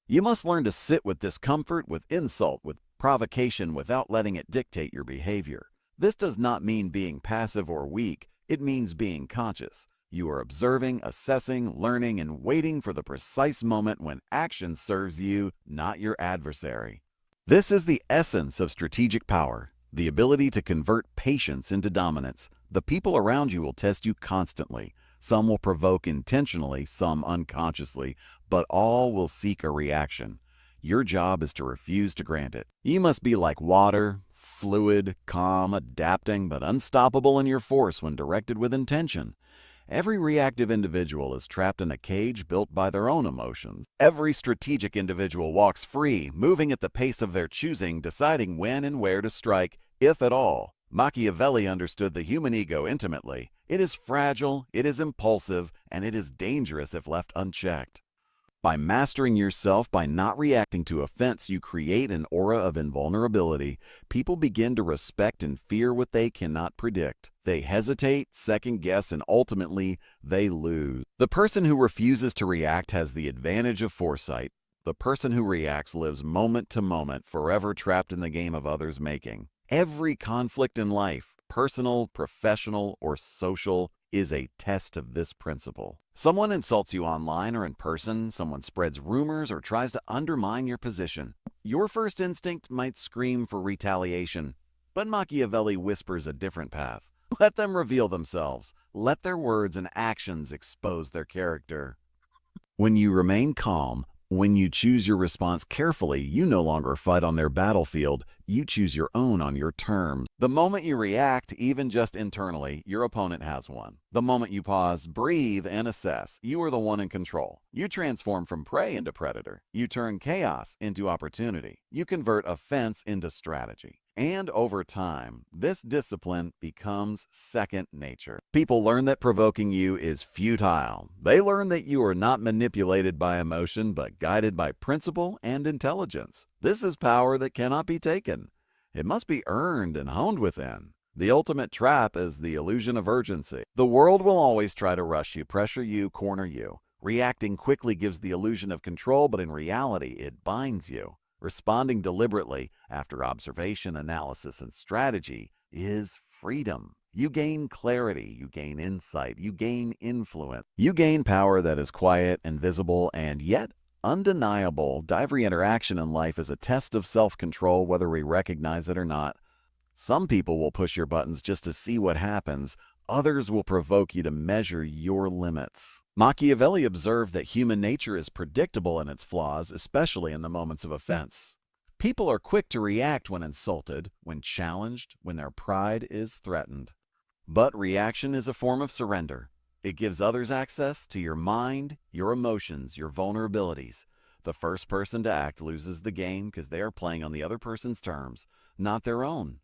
You must learn to sit with discomfort, with insult, with provocation without letting it dictate your behavior. This does not mean being passive or weak. It means being conscious. You are observing, assessing, learning, and waiting for the precise moment when action serves you, not your adversary. This is the essence of strategic power, the ability to convert patience into dominance. The people around you will test you constantly. Some will provoke intentionally, some unconsciously, but all will seek a reaction. Your job is to refuse to grant it. You must be like water, fluid, calm, adapting, but unstoppable in your force when directed with intention. Every reactive individual is trapped in a cage built by their own emotions. Every strategic individual walks free, moving at the pace of their choosing, deciding when and where to strike, if at all. Machiavelli understood the human ego intimately. It is fragile, it is impulsive, and it is dangerous if left unchecked. By mastering yourself, by not reacting to offense, you create an aura of invulnerability. People begin to respect and fear what they cannot predict. They hesitate, second guess, and ultimately, they lose. The person who refuses to react has the advantage of foresight. The person who reacts lives moment to moment, forever trapped in the game of others' making. Every conflict in life, personal, professional, or social, is a test of this principle. Someone insults you online or in person, someone spreads rumors or tries to undermine your position. Your first instinct might scream for retaliation, but Machiavelli whispers a different path. Let them reveal themselves. Let their words and actions expose their character. When you remain calm, When you choose your response carefully, you no longer fight on their battlefield, you choose your own on your terms. The moment you react, even just internally, your opponent has won. The moment you pause, breathe, and assess, you are the one in control. You transform from prey into predator. You turn chaos into opportunity. You convert offense into strategy. And over time, this discipline becomes second nature. People learn that provoking you is futile. They learn that you are not manipulated by emotion, but guided by principle and intelligence. This is power that cannot be taken. It must be earned and honed within. The ultimate trap is the illusion of urgency. The world will always try to rush you, pressure you, corner you. Reacting quickly gives the illusion of control, but in reality, it binds you. Responding deliberately, after observation, analysis, and strategy, is freedom. You gain clarity, you gain insight, you gain influence. You gain power that is quiet, invisible, and yet undeniable. Every interaction in life is a test of self-control, whether we recognize it or not. Some people will push your buttons just to see what happens. Others will provoke you to measure your limits. Machiavelli observed that human nature is predictable in its flaws, especially in the moments of offense. People are quick to react when insulted, when challenged, when their pride is threatened. But reaction is a form of surrender. It gives others access to your mind, your emotions, your vulnerabilities. The first person to act loses the game because they are playing on the other person's terms, not their own.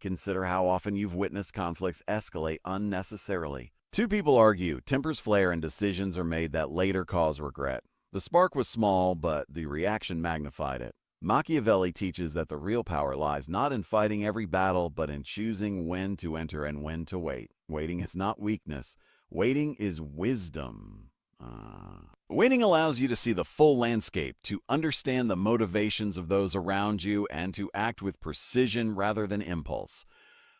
Consider how often you've witnessed conflicts escalate unnecessarily. Two people argue, tempers flare, and decisions are made that later cause regret. The spark was small, but the reaction magnified it. Machiavelli teaches that the real power lies not in fighting every battle, but in choosing when to enter and when to wait. Waiting is not weakness. Waiting is wisdom. Waiting allows you to see the full landscape, to understand the motivations of those around you, and to act with precision rather than impulse.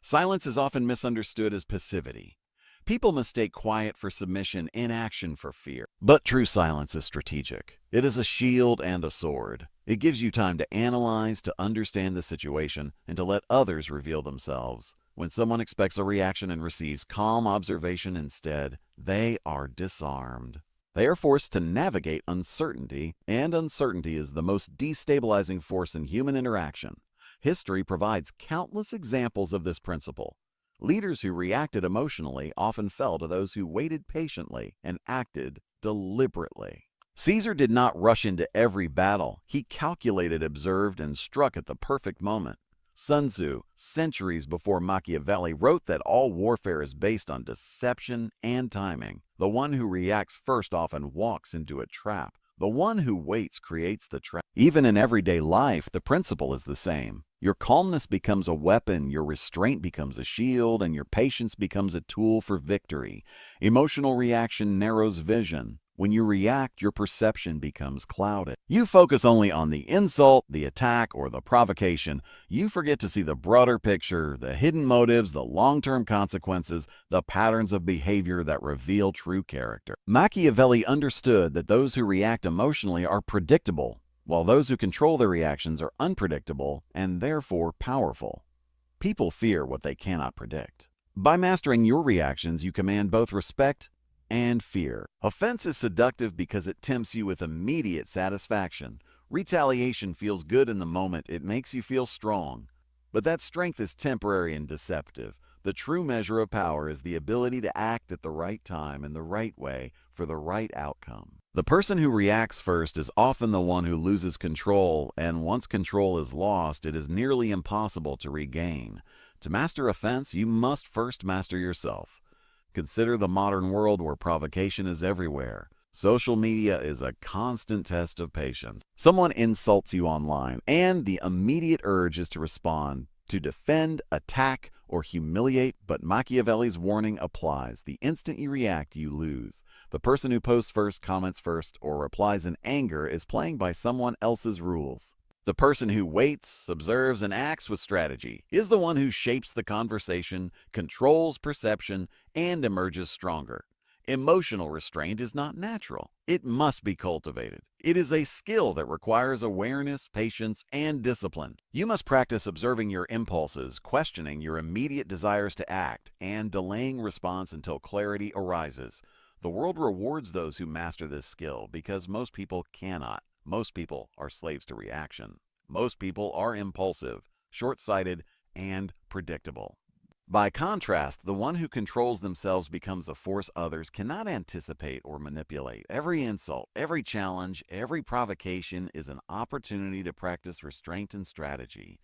Silence is often misunderstood as passivity. People mistake quiet for submission, inaction for fear. But true silence is strategic. It is a shield and a sword. It gives you time to analyze, to understand the situation, and to let others reveal themselves. When someone expects a reaction and receives calm observation instead, they are disarmed. They are forced to navigate uncertainty, and uncertainty is the most destabilizing force in human interaction. History provides countless examples of this principle. Leaders who reacted emotionally often fell to those who waited patiently and acted deliberately. Caesar did not rush into every battle. He calculated, observed, and struck at the perfect moment. Sun Tzu, centuries before Machiavelli, wrote that all warfare is based on deception and timing. The one who reacts first often walks into a trap. The one who waits creates the trap. Even in everyday life, the principle is the same. Your calmness becomes a weapon, your restraint becomes a shield, and your patience becomes a tool for victory. Emotional reaction narrows vision. When you react, your perception becomes clouded. You focus only on the insult, the attack, or the provocation. You forget to see the broader picture, the hidden motives, the long-term consequences, the patterns of behavior that reveal true character. Machiavelli understood that those who react emotionally are predictable, while those who control their reactions are unpredictable and therefore powerful. People fear what they cannot predict. By mastering your reactions, you command both respect and fear. Offense is seductive because it tempts you with immediate satisfaction. Retaliation feels good in the moment. It makes you feel strong. But that strength is temporary and deceptive. The true measure of power is the ability to act at the right time in the right way for the right outcome. The person who reacts first is often the one who loses control, and once control is lost, it is nearly impossible to regain. To master offense, you must first master yourself. Consider the modern world where provocation is everywhere. Social media is a constant test of patience. Someone insults you online, and the immediate urge is to respond, to defend, attack, or humiliate, but Machiavelli's warning applies. The instant you react, you lose. The person who posts first, comments first, or replies in anger is playing by someone else's rules. The person who waits, observes, and acts with strategy is the one who shapes the conversation, controls perception, and emerges stronger. Emotional restraint is not natural. It must be cultivated. It is a skill that requires awareness, patience, and discipline. You must practice observing your impulses, questioning your immediate desires to act, and delaying response until clarity arises. The world rewards those who master this skill because most people cannot. Most people are slaves to reaction. Most people are impulsive, short-sighted, and predictable. By contrast, the one who controls themselves becomes a force others cannot anticipate or manipulate. Every insult, every challenge, every provocation is an opportunity to practice restraint and strategy.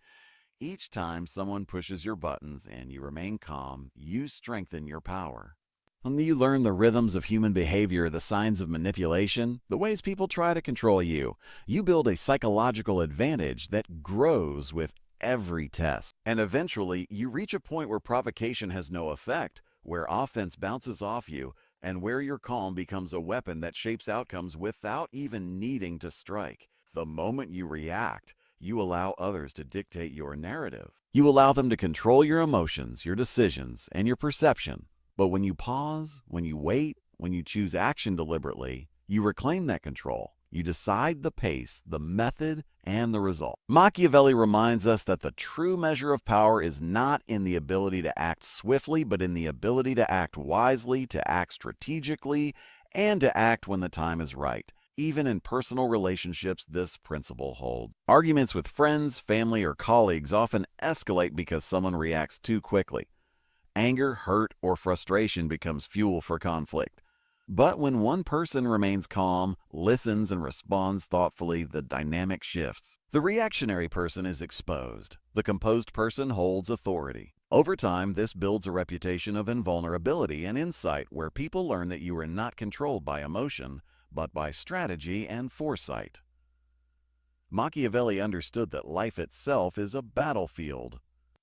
Each time someone pushes your buttons and you remain calm, you strengthen your power. When you learn the rhythms of human behavior, the signs of manipulation, the ways people try to control you, you build a psychological advantage that grows with every test. And eventually, you reach a point where provocation has no effect, where offense bounces off you, and where your calm becomes a weapon that shapes outcomes without even needing to strike. The moment you react, you allow others to dictate your narrative. You allow them to control your emotions, your decisions, and your perception. But when you pause, when you wait, when you choose action deliberately, you reclaim that control. You decide the pace, the method, and the result. Machiavelli reminds us that the true measure of power is not in the ability to act swiftly, but in the ability to act wisely, to act strategically, and to act when the time is right. Even in personal relationships, this principle holds. Arguments with friends, family, or colleagues often escalate because someone reacts too quickly. Anger, hurt, or frustration becomes fuel for conflict. But when one person remains calm, listens, and responds thoughtfully, the dynamic shifts. The reactionary person is exposed. The composed person holds authority. Over time, this builds a reputation of invulnerability and insight where people learn that you are not controlled by emotion, but by strategy and foresight. Machiavelli understood that life itself is a battlefield.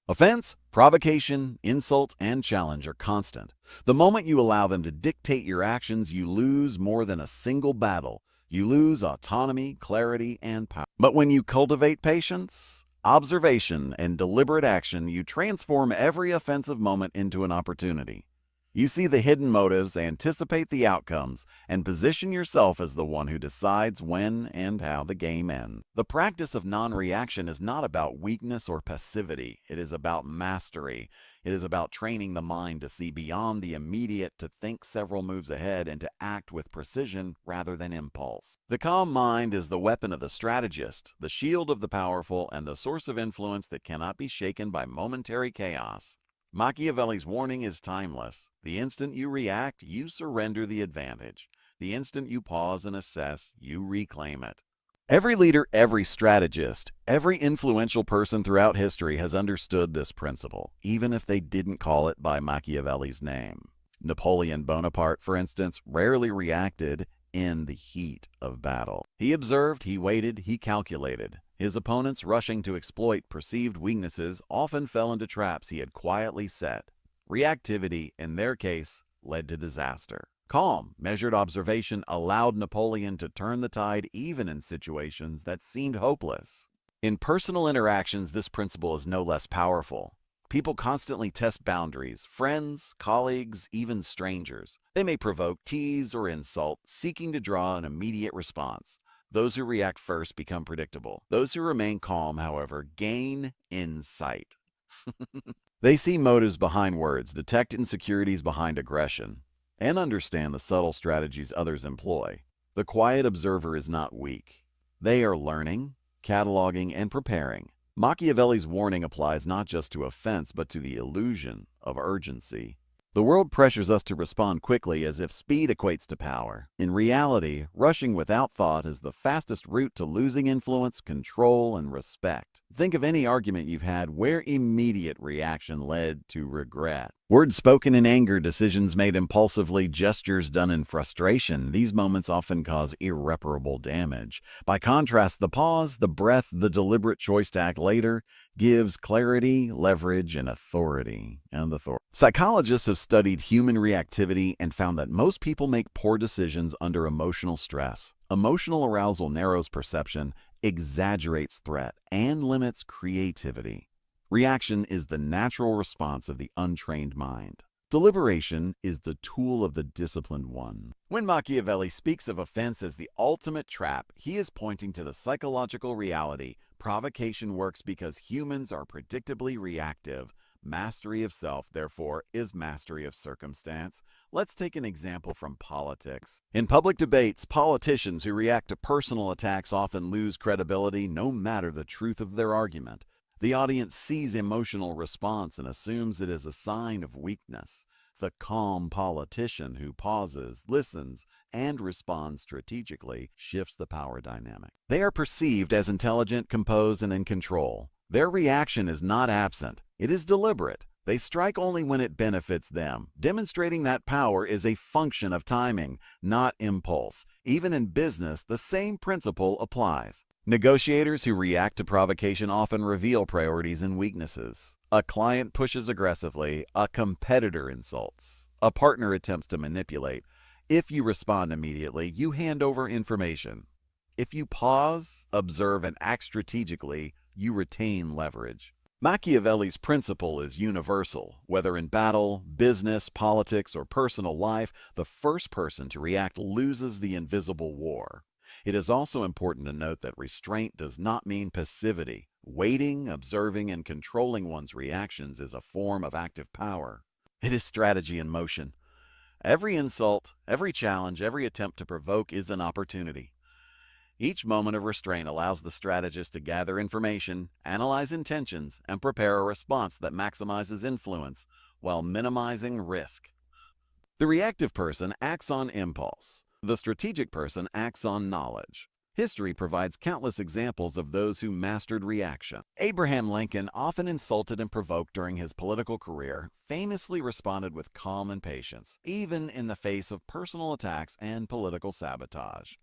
Offense, provocation, insult, and challenge are constant. The moment you allow them to dictate your actions, you lose more than a single battle. You lose autonomy, clarity, and power. But when you cultivate patience, observation, and deliberate action, you transform every offensive moment into an opportunity. You see the hidden motives, anticipate the outcomes, and position yourself as the one who decides when and how the game ends. The practice of non-reaction is not about weakness or passivity. It is about mastery. It is about training the mind to see beyond the immediate, to think several moves ahead, and to act with precision rather than impulse. The calm mind is the weapon of the strategist, the shield of the powerful, and the source of influence that cannot be shaken by momentary chaos. Machiavelli's warning is timeless. The instant you react, you surrender the advantage. The instant you pause and assess, you reclaim it. Every leader, every strategist, every influential person throughout history has understood this principle, even if they didn't call it by Machiavelli's name. Napoleon Bonaparte, for instance, rarely reacted in the heat of battle. He observed, he waited, he calculated. His opponents, rushing to exploit perceived weaknesses, often fell into traps he had quietly set. Reactivity, in their case, led to disaster. Calm, measured observation allowed Napoleon to turn the tide even in situations that seemed hopeless. In personal interactions, this principle is no less powerful. People constantly test boundaries, friends, colleagues, even strangers. They may provoke, tease, or insult, seeking to draw an immediate response. Those who react first become predictable. Those who remain calm, however, gain insight. They see motives behind words, detect insecurities behind aggression, and understand the subtle strategies others employ. The quiet observer is not weak. They are learning, cataloging, and preparing. Machiavelli's warning applies not just to offense, but to the illusion of urgency. The world pressures us to respond quickly as if speed equates to power. In reality, rushing without thought is the fastest route to losing influence, control, and respect. Think of any argument you've had where immediate reaction led to regret. Words spoken in anger, decisions made impulsively, gestures done in frustration. These moments often cause irreparable damage. By contrast, the pause, the breath, the deliberate choice to act later gives clarity, leverage, and authority. Psychologists have studied human reactivity and found that most people make poor decisions under emotional stress. Emotional arousal narrows perception, exaggerates threat, and limits creativity. Reaction is the natural response of the untrained mind. Deliberation is the tool of the disciplined one. When Machiavelli speaks of offense as the ultimate trap, he is pointing to the psychological reality. Provocation works because humans are predictably reactive. Mastery of self, therefore, is mastery of circumstance. Let's take an example from politics. In public debates, politicians who react to personal attacks often lose credibility no matter the truth of their argument. The audience sees emotional response and assumes it is a sign of weakness. The calm politician who pauses, listens, and responds strategically shifts the power dynamic. They are perceived as intelligent, composed, and in control. Their reaction is not absent. It is deliberate. They strike only when it benefits them, demonstrating that power is a function of timing, not impulse. Even in business, the same principle applies. Negotiators who react to provocation often reveal priorities and weaknesses. A client pushes aggressively, a competitor insults, a partner attempts to manipulate. If you respond immediately, you hand over information. If you pause, observe, and act strategically, you retain leverage. Machiavelli's principle is universal. Whether in battle, business, politics, or personal life, the first person to react loses the invisible war. It is also important to note that restraint does not mean passivity. Waiting, observing, and controlling one's reactions is a form of active power. It is strategy in motion. Every insult, every challenge, every attempt to provoke is an opportunity. Each moment of restraint allows the strategist to gather information, analyze intentions, and prepare a response that maximizes influence while minimizing risk. The reactive person acts on impulse. The strategic person acts on knowledge. History provides countless examples of those who mastered reaction. Abraham Lincoln, often insulted and provoked during his political career, famously responded with calm and patience, even in the face of personal attacks and political sabotage.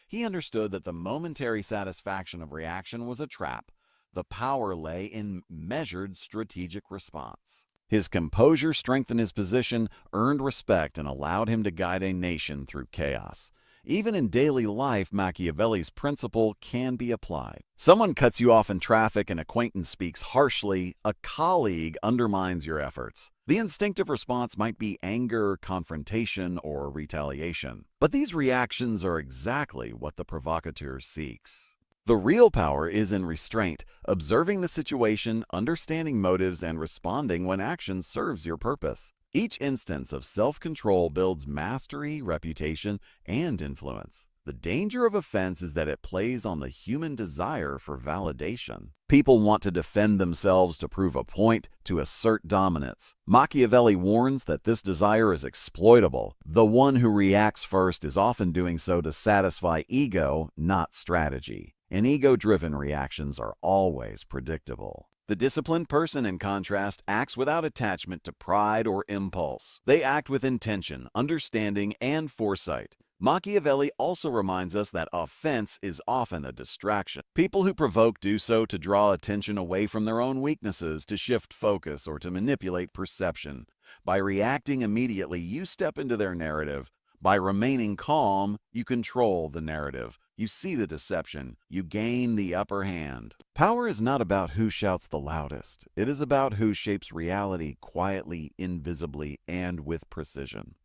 He understood that the momentary satisfaction of reaction was a trap. The power lay in measured strategic response. His composure strengthened his position, earned respect, and allowed him to guide a nation through chaos. Even in daily life, Machiavelli's principle can be applied. Someone cuts you off in traffic, an acquaintance speaks harshly, a colleague undermines your efforts. The instinctive response might be anger, confrontation, or retaliation. But these reactions are exactly what the provocateur seeks. The real power is in restraint, observing the situation, understanding motives, and responding when action serves your purpose. Each instance of self-control builds mastery, reputation, and influence. The danger of offense is that it plays on the human desire for validation. People want to defend themselves, to prove a point, to assert dominance. Machiavelli warns that this desire is exploitable. The one who reacts first is often doing so to satisfy ego, not strategy. And ego-driven reactions are always predictable. The disciplined person, in contrast, acts without attachment to pride or impulse. They act with intention, understanding, and foresight. Machiavelli also reminds us that offense is often a distraction. People who provoke do so to draw attention away from their own weaknesses, to shift focus, or to manipulate perception. By reacting immediately, you step into their narrative. By remaining calm, you control the narrative. You see the deception. You gain the upper hand. Power is not about who shouts the loudest. It is about who shapes reality quietly, invisibly, and with precision.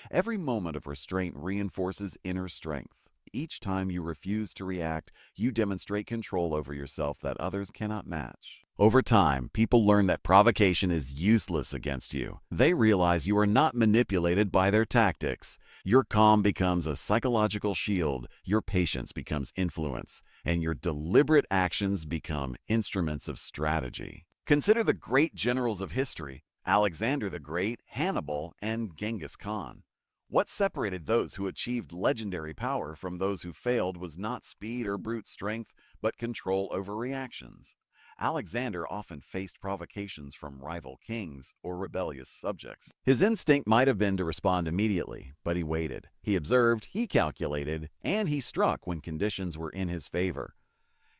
Every moment of restraint reinforces inner strength. Each time you refuse to react, you demonstrate control over yourself that others cannot match. Over time, people learn that provocation is useless against you. They realize you are not manipulated by their tactics. Your calm becomes a psychological shield, your patience becomes influence, and your deliberate actions become instruments of strategy. Consider the great generals of history: Alexander the Great, Hannibal, and Genghis Khan. What separated those who achieved legendary power from those who failed was not speed or brute strength, but control over reactions. Alexander often faced provocations from rival kings or rebellious subjects. His instinct might have been to respond immediately, but he waited. He observed, he calculated, and he struck when conditions were in his favor.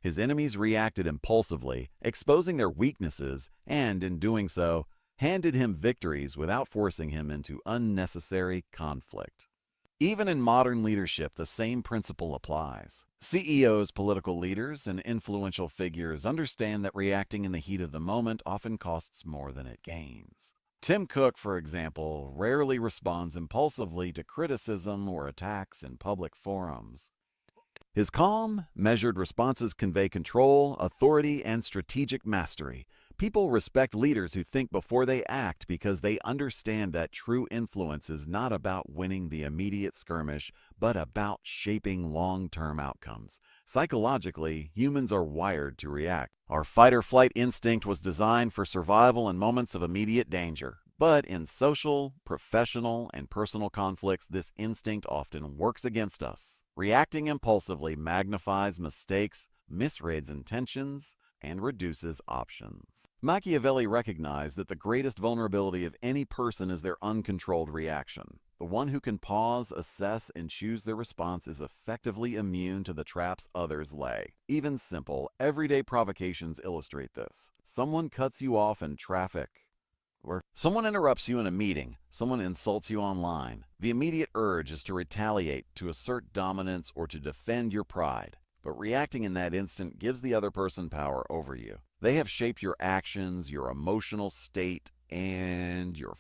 His enemies reacted impulsively, exposing their weaknesses, and in doing so, handed him victories without forcing him into unnecessary conflict. Even in modern leadership, the same principle applies. CEOs, political leaders, and influential figures understand that reacting in the heat of the moment often costs more than it gains. Tim Cook, for example, rarely responds impulsively to criticism or attacks in public forums. His calm, measured responses convey control, authority, and strategic mastery. People respect leaders who think before they act because they understand that true influence is not about winning the immediate skirmish, but about shaping long-term outcomes. Psychologically, humans are wired to react. Our fight-or-flight instinct was designed for survival in moments of immediate danger. But in social, professional, and personal conflicts, this instinct often works against us. Reacting impulsively magnifies mistakes, misreads intentions, and reduces options. Machiavelli recognized that the greatest vulnerability of any person is their uncontrolled reaction. The one who can pause, assess, and choose their response is effectively immune to the traps others lay. Even simple, everyday provocations illustrate this. Someone cuts you off in traffic, or someone interrupts you in a meeting, someone insults you online. The immediate urge is to retaliate, to assert dominance, or to defend your pride. But reacting in that instant gives the other person power over you. They have shaped your actions, your emotional state, and your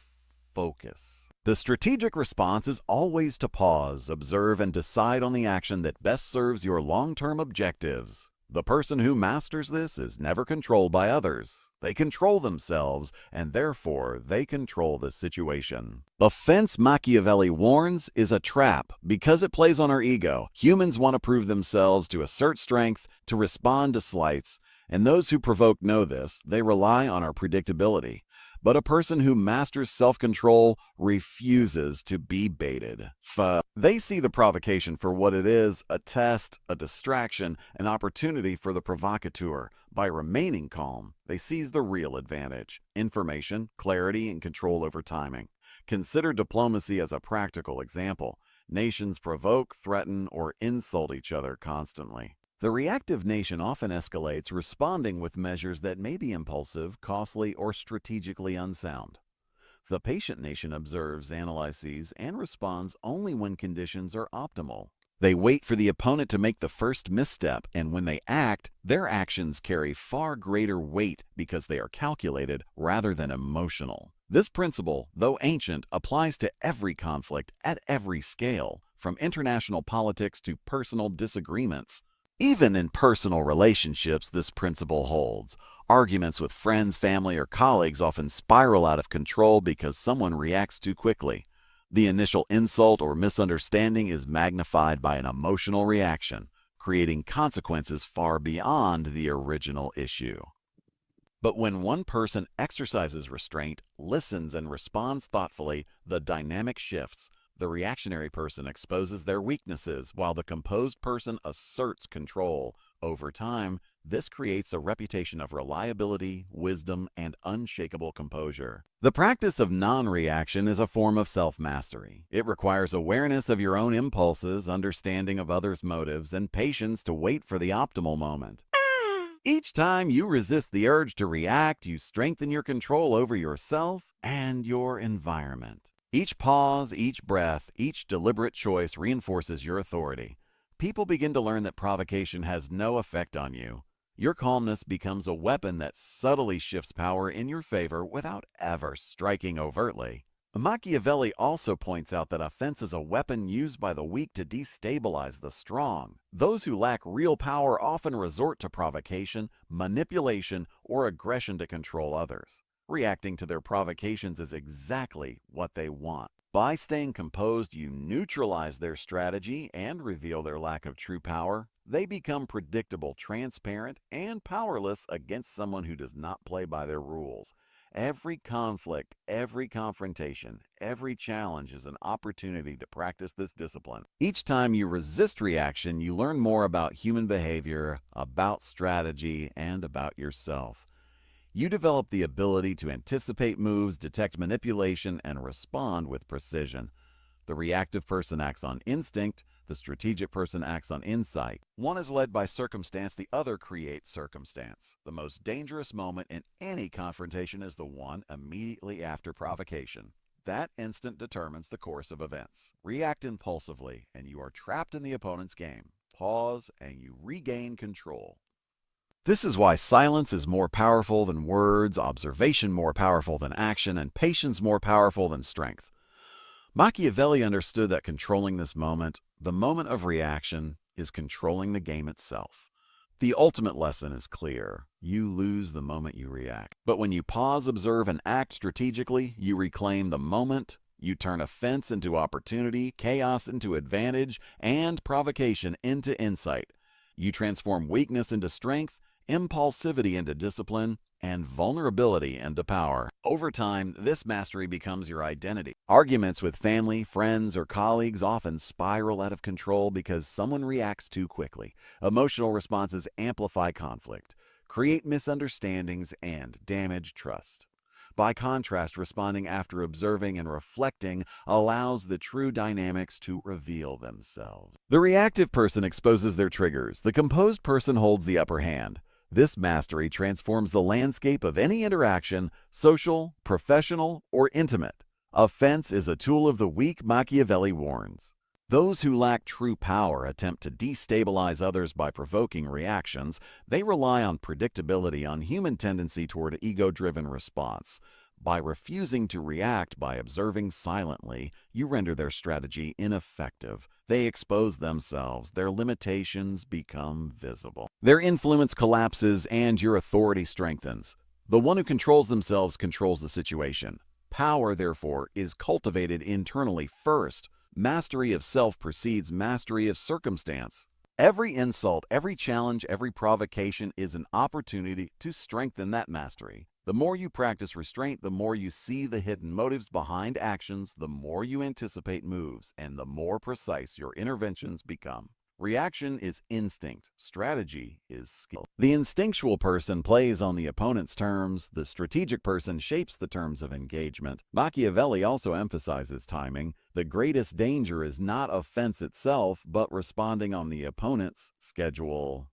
focus. The strategic response is always to pause, observe, and decide on the action that best serves your long-term objectives. The person who masters this is never controlled by others. They control themselves, and therefore they control the situation. The fence, Machiavelli warns, is a trap because it plays on our ego. Humans want to prove themselves, to assert strength, to respond to slights, and those who provoke know this. They rely on our predictability. But a person who masters self-control refuses to be baited. They see the provocation for what it is, a test, a distraction, an opportunity for the provocateur. By remaining calm, they seize the real advantage: information, clarity, and control over timing. Consider diplomacy as a practical example. Nations provoke, threaten, or insult each other constantly. The reactive nation often escalates, responding with measures that may be impulsive, costly, or strategically unsound. The patient nation observes, analyzes, and responds only when conditions are optimal. They wait for the opponent to make the first misstep, and when they act, their actions carry far greater weight because they are calculated rather than emotional. This principle, though ancient, applies to every conflict at every scale, from international politics to personal disagreements. Even in personal relationships, this principle holds. Arguments with friends, family, or colleagues often spiral out of control because someone reacts too quickly. The initial insult or misunderstanding is magnified by an emotional reaction, creating consequences far beyond the original issue. But when one person exercises restraint, listens, and responds thoughtfully, the dynamic shifts. The reactionary person exposes their weaknesses, while the composed person asserts control. Over time, this creates a reputation of reliability, wisdom, and unshakable composure. The practice of non-reaction is a form of self-mastery. It requires awareness of your own impulses, understanding of others' motives, and patience to wait for the optimal moment. Each time you resist the urge to react, you strengthen your control over yourself and your environment. Each pause, each breath, each deliberate choice reinforces your authority. People begin to learn that provocation has no effect on you. Your calmness becomes a weapon that subtly shifts power in your favor without ever striking overtly. Machiavelli also points out that offense is a weapon used by the weak to destabilize the strong. Those who lack real power often resort to provocation, manipulation, or aggression to control others. Reacting to their provocations is exactly what they want. By staying composed, you neutralize their strategy and reveal their lack of true power. They become predictable, transparent, and powerless against someone who does not play by their rules. Every conflict, every confrontation, every challenge is an opportunity to practice this discipline. Each time you resist reaction, you learn more about human behavior, about strategy, and about yourself. You develop the ability to anticipate moves, detect manipulation, and respond with precision. The reactive person acts on instinct, the strategic person acts on insight. One is led by circumstance, the other creates circumstance. The most dangerous moment in any confrontation is the one immediately after provocation. That instant determines the course of events. React impulsively, and you are trapped in the opponent's game. Pause, and you regain control. This is why silence is more powerful than words, observation more powerful than action, and patience more powerful than strength. Machiavelli understood that controlling this moment, the moment of reaction, is controlling the game itself. The ultimate lesson is clear. You lose the moment you react. But when you pause, observe, and act strategically, you reclaim the moment. You turn offense into opportunity, chaos into advantage, and provocation into insight. You transform weakness into strength, impulsivity into discipline, and vulnerability into power. Over time, this mastery becomes your identity. Arguments with family, friends, or colleagues often spiral out of control because someone reacts too quickly. Emotional responses amplify conflict, create misunderstandings, and damage trust. By contrast, responding after observing and reflecting allows the true dynamics to reveal themselves. The reactive person exposes their triggers. The composed person holds the upper hand. This mastery transforms the landscape of any interaction, social, professional, or intimate. Offense is a tool of the weak, Machiavelli warns. Those who lack true power attempt to destabilize others by provoking reactions. They rely on predictability, on human tendency toward ego-driven response. By refusing to react by observing silently, you render their strategy ineffective. They expose themselves, their limitations become visible. Their influence collapses and your authority strengthens. The one who controls themselves controls the situation. Power, therefore, is cultivated internally first. Mastery of self precedes mastery of circumstance. Every insult, every challenge, every provocation is an opportunity to strengthen that mastery. The more you practice restraint, the more you see the hidden motives behind actions, the more you anticipate moves, and the more precise your interventions become. Reaction is instinct. Strategy is skill. The instinctual person plays on the opponent's terms. The strategic person shapes the terms of engagement. Machiavelli also emphasizes timing. The greatest danger is not offense itself, but responding on the opponent's schedule.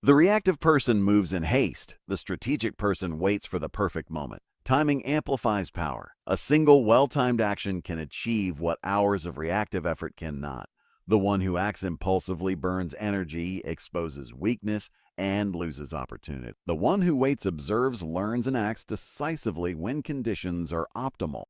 The reactive person moves in haste. The strategic person waits for the perfect moment. Timing amplifies power. A single, well-timed action can achieve what hours of reactive effort cannot. The one who acts impulsively burns energy, exposes weakness, and loses opportunity. The one who waits observes, learns, and acts decisively when conditions are optimal.